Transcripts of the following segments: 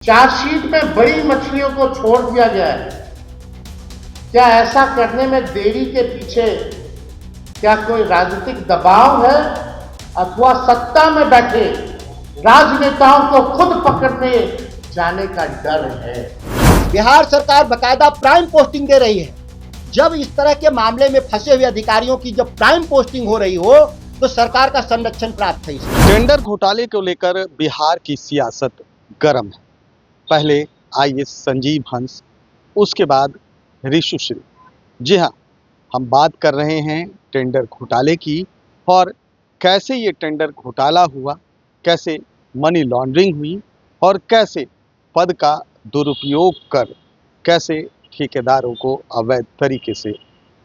Chargesheet में बड़ी मछलियों को छोड़ दिया गया है। क्या ऐसा करने में देरी के पीछे क्या कोई राजनीतिक दबाव है अथवा सत्ता में बैठे राजनेताओं को खुद पकड़ने जाने का डर है? बिहार सरकार बकायदा प्राइम पोस्टिंग दे रही है। जब इस तरह के मामले में फंसे हुए अधिकारियों की जब प्राइम पोस्टिंग हो रही हो तो सरकार का संरक्षण प्राप्त है। टेंडर घोटाले को लेकर बिहार की सियासत गर्म है। पहले आईएएस संजीव हंस, उसके बाद ऋषुश्री। जी हाँ, हम बात कर रहे हैं टेंडर घोटाले की और कैसे ये टेंडर घोटाला हुआ, कैसे मनी लॉन्ड्रिंग हुई और कैसे पद का दुरुपयोग कर कैसे ठेकेदारों को अवैध तरीके से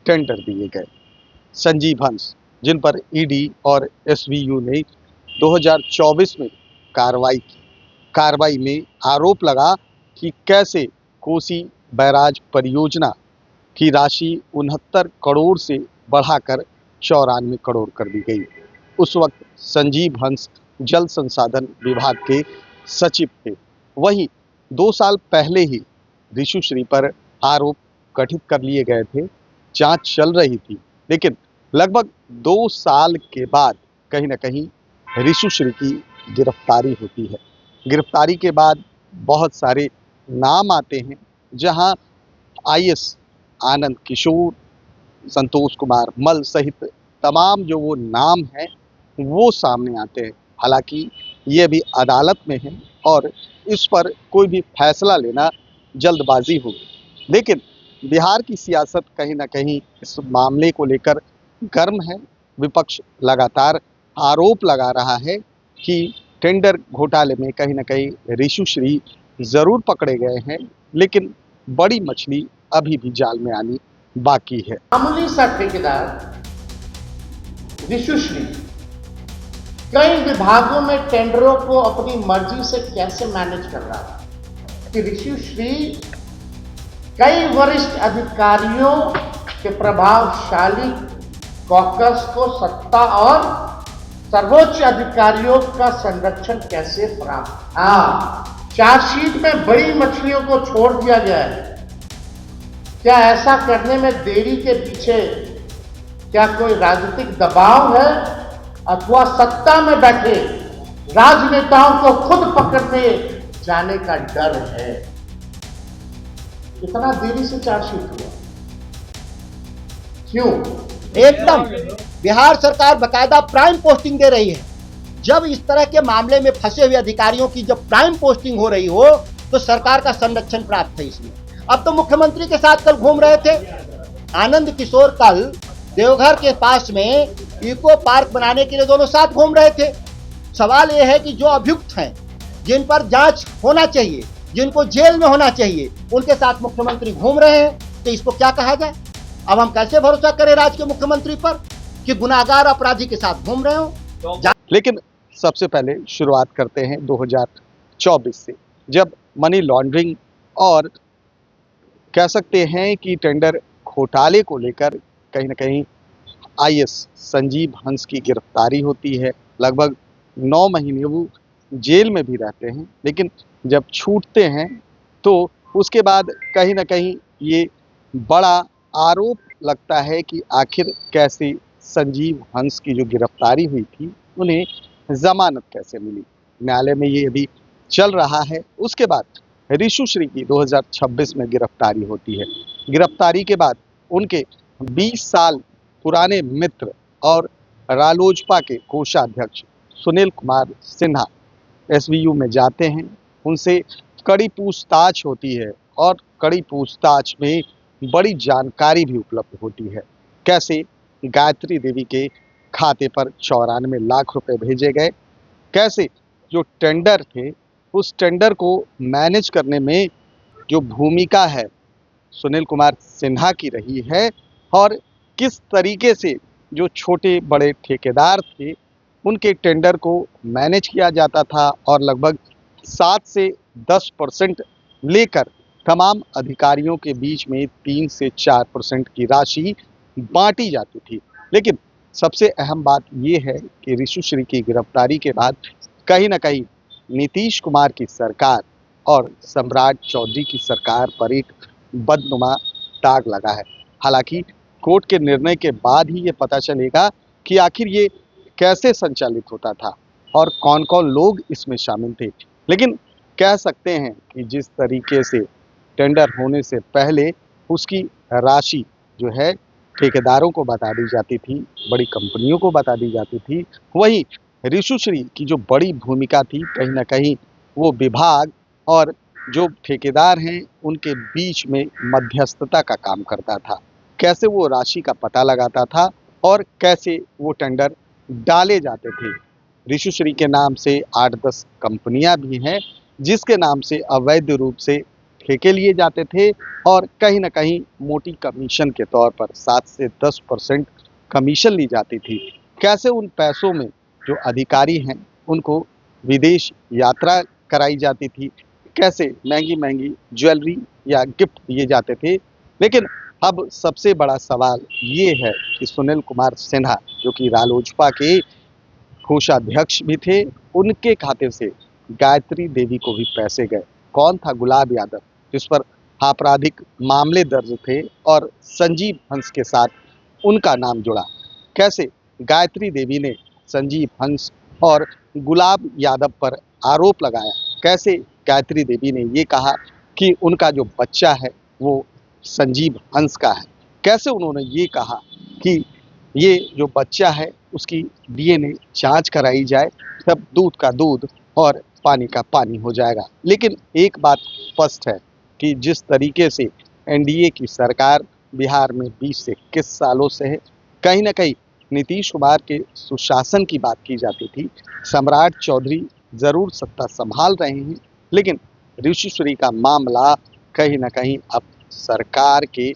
टेंडर दिए गए। संजीव हंस, जिन पर ईडी और एसवीयू ने 2024 में कार्रवाई में आरोप लगा कि कैसे कोसी बैराज परियोजना की राशि 69 करोड़ से बढ़ाकर 94 करोड़ कर दी गई। उस वक्त संजीव हंस जल संसाधन विभाग के सचिव थे। वहीं 2 साल पहले ही ऋषुश्री पर आरोप गठित कर लिए गए थे, जांच चल रही थी, लेकिन लगभग 2 साल के बाद कहीं ना कहीं ऋषुश्री की गिरफ्तारी होती है। गिरफ्तारी के बाद बहुत सारे नाम आते हैं, जहां आईएएस आनंद किशोर, संतोष कुमार मल सहित तमाम जो वो नाम हैं वो सामने आते हैं। हालांकि ये अभी अदालत में है और इस पर कोई भी फैसला लेना जल्दबाजी होगी, लेकिन बिहार की सियासत कहीं ना कहीं इस मामले को लेकर गर्म है। विपक्ष लगातार आरोप लगा रहा है कि टेंडर घोटाले में कहीं ना कहीं ऋषुश्री जरूर पकड़े गए हैं, लेकिन बड़ी मछली अभी भी जाल में आनी बाकी है। मामूली सा ठेकेदार ऋषुश्री कई विभागों में टेंडरों को अपनी मर्जी से कैसे मैनेज कर रहा है कि ऋषुश्री कई वरिष्ठ अधिकारियों के प्रभावशाली कॉकस को सत्ता और सर्वोच्च अधिकारियों का संरक्षण कैसे प्राप्त? चार्जशीट में बड़ी मछलियों को छोड़ दिया गया है। क्या ऐसा करने में देरी के पीछे क्या कोई राजनीतिक दबाव है अथवा सत्ता में बैठे राजनेताओं को खुद पकड़ने जाने का डर है? इतना देरी से चार्जशीट हुआ क्यों? एकदम बिहार सरकार बकायदा प्राइम पोस्टिंग दे रही है। जब इस तरह के मामले में फंसे हुए अधिकारियों की जब प्राइम पोस्टिंग हो रही हो तो सरकार का संरक्षण प्राप्त है। इसमें अब तो मुख्यमंत्री के साथ कल घूम रहे थे आनंद किशोर, कल देवघर के पास में इको पार्क बनाने के लिए दोनों साथ घूम रहे थे। सवाल यह है कि जो अभियुक्त हैं, जिन पर जांच होना चाहिए, जिनको जेल में होना चाहिए, उनके साथ मुख्यमंत्री घूम रहे हैं, तो इसको क्या कहा जाए? अब हम कैसे भरोसा करें राज्य के मुख्यमंत्री पर कि गुनाहगार अपराधी के साथ घूम रहे हो? लेकिन सबसे पहले शुरुआत करते हैं 2024 से, जब मनी लॉन्ड्रिंग और कह सकते हैं कि टेंडर घोटाले को लेकर कहीं ना कहीं आईएएस संजीव हंस की गिरफ्तारी होती है। लगभग 9 महीने वो जेल में भी रहते हैं, लेकिन जब छूटते हैं तो उसके बाद कहीं ना कहीं ये बड़ा आरोप लगता है कि आखिर कैसे संजीव हंस की जो गिरफ्तारी हुई थी उन्हें जमानत कैसे मिली। न्यायालय में ये अभी चल रहा है। उसके बाद ऋषुश्री की 2026 में गिरफ्तारी होती है। गिरफ्तारी के बाद उनके 20 साल पुराने मित्र और रालोजपा के कोषाध्यक्ष सुनील कुमार सिन्हा एसवीयू में जाते हैं। उनसे कड़ी पूछताछ होती है और कड़ी पूछताछ में बड़ी जानकारी भी उपलब्ध होती है। कैसे गायत्री देवी के खाते पर 94 लाख रुपए भेजे गए, कैसे जो टेंडर थे उस टेंडर को मैनेज करने में जो भूमिका है सुनील कुमार सिन्हा की रही है, और किस तरीके से जो छोटे बड़े ठेकेदार थे उनके टेंडर को मैनेज किया जाता था और लगभग 7 से 10% लेकर तमाम अधिकारियों के बीच में 3 से 4% की राशि बांटी जाती थी। लेकिन सबसे अहम बात ये है कि ऋषुश्री की गिरफ्तारी के बाद कहीं ना कहीं नीतीश कुमार की सरकार और सम्राट चौधरी की सरकार पर एक बदनुमा दाग लगा है। हालांकि कोर्ट के निर्णय के बाद ही ये पता चलेगा कि आखिर ये कैसे संचालित होता था और कौन कौन लोग इसमें शामिल थे। लेकिन कह सकते हैं कि जिस तरीके से टेंडर होने से पहले उसकी राशि जो है ठेकेदारों को बता दी जाती थी, बड़ी कंपनियों को बता दी जाती थी, वहीं ऋषुश्री की जो बड़ी भूमिका थी कहीं ना कहीं वो विभाग और जो ठेकेदार हैं उनके बीच में मध्यस्थता का काम करता था। कैसे वो राशि का पता लगाता था और कैसे वो टेंडर डाले जाते थे। ऋषुश्री के नाम से 8-10 कंपनियां भी हैं जिसके नाम से अवैध रूप से ठेके लिए जाते थे और कहीं ना कहीं मोटी कमीशन के तौर पर 7 से 10% कमीशन ली जाती थी। कैसे उन पैसों में जो अधिकारी हैं उनको विदेश यात्रा कराई जाती थी, कैसे महंगी महंगी ज्वेलरी या गिफ्ट दिए जाते थे। लेकिन अब सबसे बड़ा सवाल ये है कि सुनील कुमार सिन्हा जो कि रालोजपा के कोषाध्यक्ष भी थे, उनके खाते से गायत्री देवी को भी पैसे गए। कौन था गुलाब यादव जिस पर आपराधिक मामले दर्ज थे और संजीव हंस के साथ उनका नाम जुड़ा। कैसे गायत्री देवी ने संजीव हंस और गुलाब यादव पर आरोप लगाया। कैसे गायत्री देवी ने ये कहा कि उनका जो बच्चा है वो संजीव हंस का है। कैसे उन्होंने ये कहा कि ये जो बच्चा है उसकी डीएनए जांच कराई जाए, तब दूध का दूध और पानी का पानी हो जाएगा। लेकिन एक बात स्पष्ट है कि जिस तरीके से एनडीए की सरकार बिहार में 20 से 21 सालों से है, कहीं ना कहीं नीतीश कुमार के सुशासन की बात की जाती थी। सम्राट चौधरी जरूर सत्ता संभाल रहे हैं, लेकिन ऋषुश्री का मामला कहीं ना कहीं अब सरकार के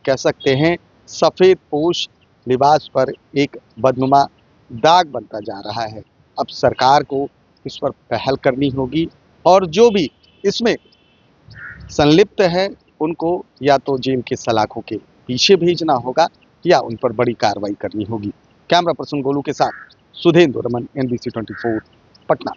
कह सकते हैं सफ़ेद पोश लिबास पर एक बदनुमा दाग बनता जा रहा है। अब सरकार को इस पर पहल करनी होगी और जो भी इसमें संलिप्त है उनको या तो जेल के सलाखों के पीछे भेजना होगा या उन पर बड़ी कार्रवाई करनी होगी। कैमरा पर्सन गोलू के साथ सुधेंद्र रमन, NBC 24 पटना।